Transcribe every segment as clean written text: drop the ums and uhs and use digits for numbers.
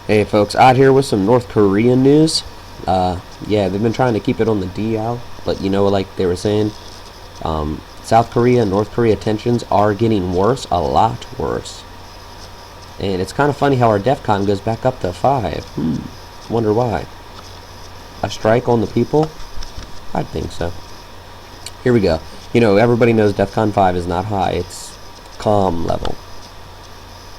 Hey folks, out here with some North Korean news. Yeah, they've been trying to keep it on the DL, but like they were saying, South Korea and North Korea tensions are getting worse, a lot worse. And it's kind of funny how our DEFCON goes back up to 5. Wonder why. A strike on the people? I'd think so. Here we go. Everybody knows DEFCON 5 is not high, it's calm level.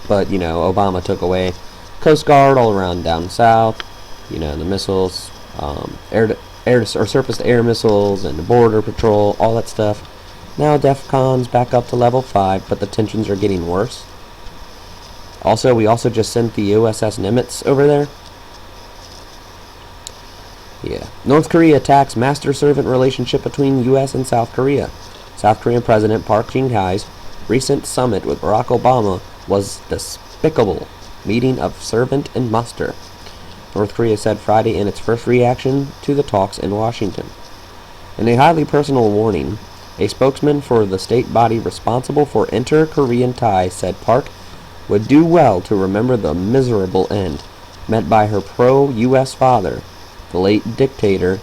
But, Obama took away Coast Guard all around down south, the missiles, surface-to-air missiles, and the border patrol, all that stuff. Now DEFCON's back up to level 5, but the tensions are getting worse. Also, we also just sent the USS Nimitz over there. Yeah. North Korea attacks master-servant relationship between U.S. and South Korea. South Korean President Park Geun-hye's recent summit with Barack Obama was despicable meeting of servant and master, North Korea said Friday in its first reaction to the talks in Washington. In a highly personal warning, a spokesman for the state body responsible for inter-Korean ties said Park would do well to remember the miserable end met by her pro-U.S. father, the late dictator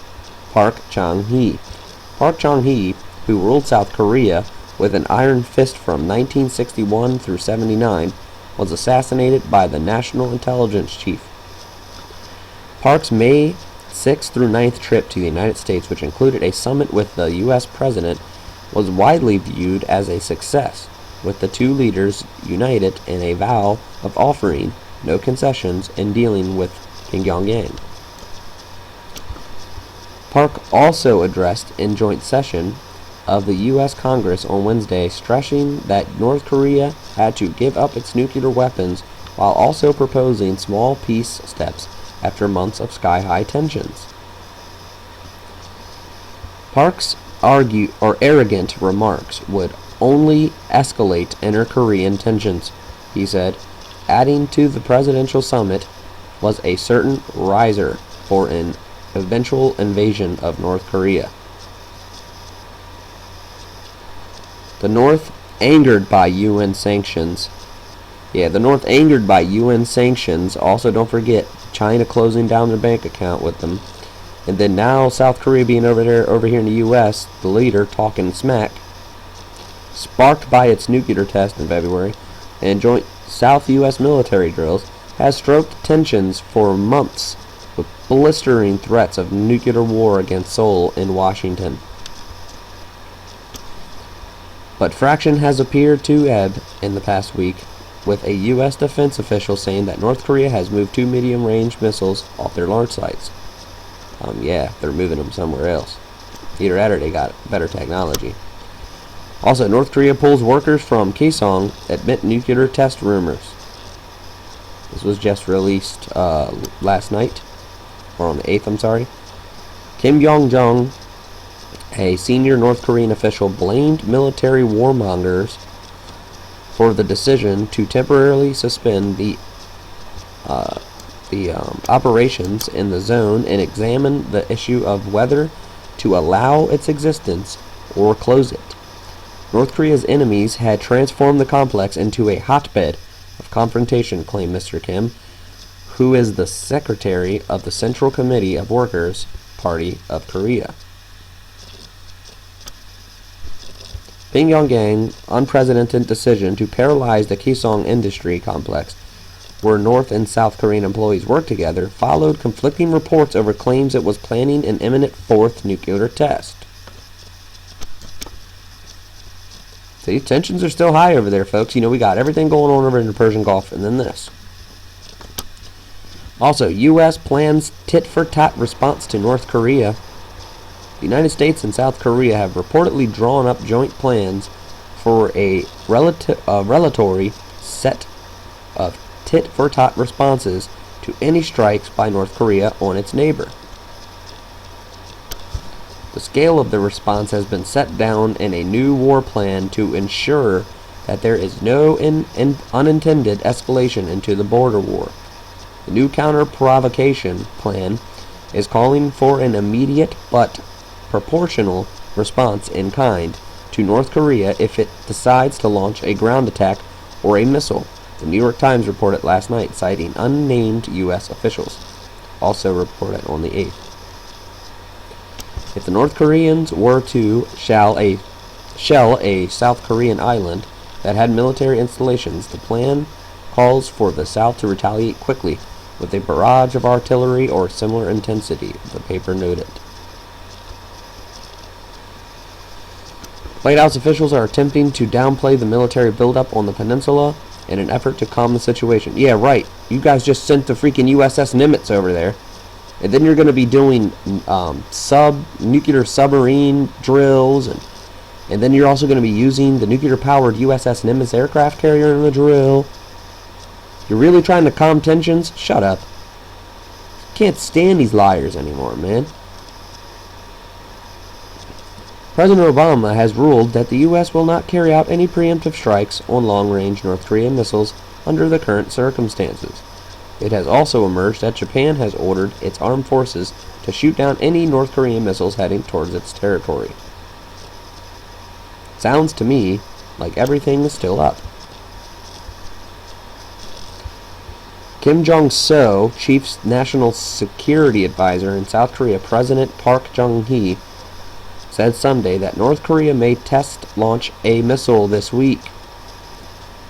Park Chung-hee. Park Chung-hee, who ruled South Korea with an iron fist from 1961 through 79, was assassinated by the National Intelligence Chief. Park's May 6th through 9th trip to the United States, which included a summit with the U.S. President, was widely viewed as a success, with the two leaders united in a vow of offering no concessions in dealing with Pyongyang. Park also addressed in joint session of the U.S. Congress on Wednesday, stressing that North Korea had to give up its nuclear weapons while also proposing small peace steps after months of sky-high tensions. Park's arrogant remarks would only escalate inter-Korean tensions, he said, adding to the presidential summit was a certain riser for an eventual invasion of North Korea. The North, angered by UN sanctions. Also, don't forget, China closing down their bank account with them. And then now South Korea being over here in the U.S., the leader talking smack. Sparked by its nuclear test in February and joint South U.S. military drills, has stroked tensions for months with blistering threats of nuclear war against Seoul in Washington. But fraction has appeared to ebb in the past week, with a U.S. defense official saying that North Korea has moved 2 medium-range missiles off their launch sites. Yeah, they're moving them somewhere else. Either that or they got better technology. Also, North Korea pulls workers from Kaesong amid nuclear test rumors. This was just released last night, or on the 8th, I'm sorry. Kim Yong-jong, a senior North Korean official, blamed military warmongers for the decision to temporarily suspend the operations in the zone and examine the issue of whether to allow its existence or close it. North Korea's enemies had transformed the complex into a hotbed of confrontation, claimed Mr. Kim, who is the secretary of the Central Committee of Workers' Party of Korea. Pyongyang's unprecedented decision to paralyze the Kaesong industry complex, where North and South Korean employees work together, followed conflicting reports over claims it was planning an imminent fourth nuclear test. See, tensions are still high over there, folks. We got everything going on over in the Persian Gulf, and then this. Also, U.S. plans tit-for-tat response to North Korea. The United States and South Korea have reportedly drawn up joint plans for a relatory set of tit-for-tat responses to any strikes by North Korea on its neighbor. The scale of the response has been set down in a new war plan to ensure that there is no unintended escalation into the border war. The new counter-provocation plan is calling for an immediate but proportional response in kind to North Korea if it decides to launch a ground attack or a missile, The New York Times reported last night, citing unnamed U.S. officials. Also reported on the 8th. If the North Koreans were to shell a South Korean island that had military installations, the plan calls for the South to retaliate quickly with a barrage of artillery or similar intensity, the paper noted. White House officials are attempting to downplay the military buildup on the peninsula in an effort to calm the situation. Yeah, right. You guys just sent the freaking USS Nimitz over there. And then you're going to be doing nuclear submarine drills, and then you're also going to be using the nuclear-powered USS Nimitz aircraft carrier in the drill. You're really trying to calm tensions? Shut up. Can't stand these liars anymore, man. President Obama has ruled that the U.S. will not carry out any preemptive strikes on long-range North Korean missiles under the current circumstances. It has also emerged that Japan has ordered its armed forces to shoot down any North Korean missiles heading towards its territory. Sounds to me like everything is still up. Kim Jong-soo, Chief National Security Advisor in South Korea, President Park Chung-hee, said Sunday that North Korea may test launch a missile this week,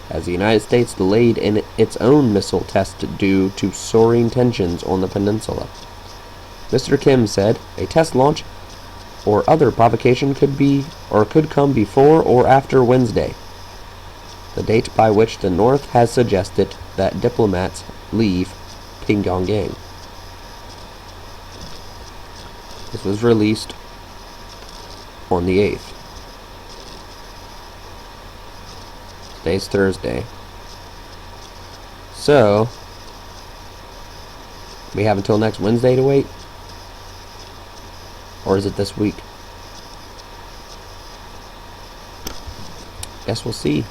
as the United States delayed in its own missile test due to soaring tensions on the peninsula. Mr. Kim said a test launch or other provocation could come before or after Wednesday, the date by which the North has suggested that diplomats leave Pyongyang. This was released on the 8th. Today's Thursday. So, we have until next Wednesday to wait? Or is it this week? Guess we'll see.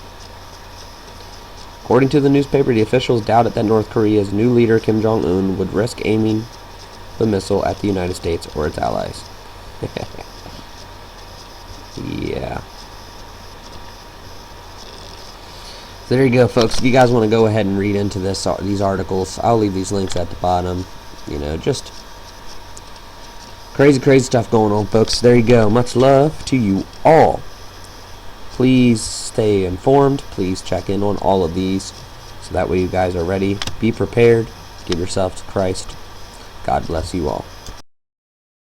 According to the newspaper, the officials doubted that North Korea's new leader, Kim Jong-un, would risk aiming the missile at the United States or its allies. Yeah. So there you go, folks. If you guys want to go ahead and read into these articles, I'll leave these links at the bottom. You know, just crazy stuff going on, folks. There you go. Much love to you all. Please stay informed. Please check in on all of these, so that way you guys are ready. Be prepared. Give yourself to Christ. God bless you all.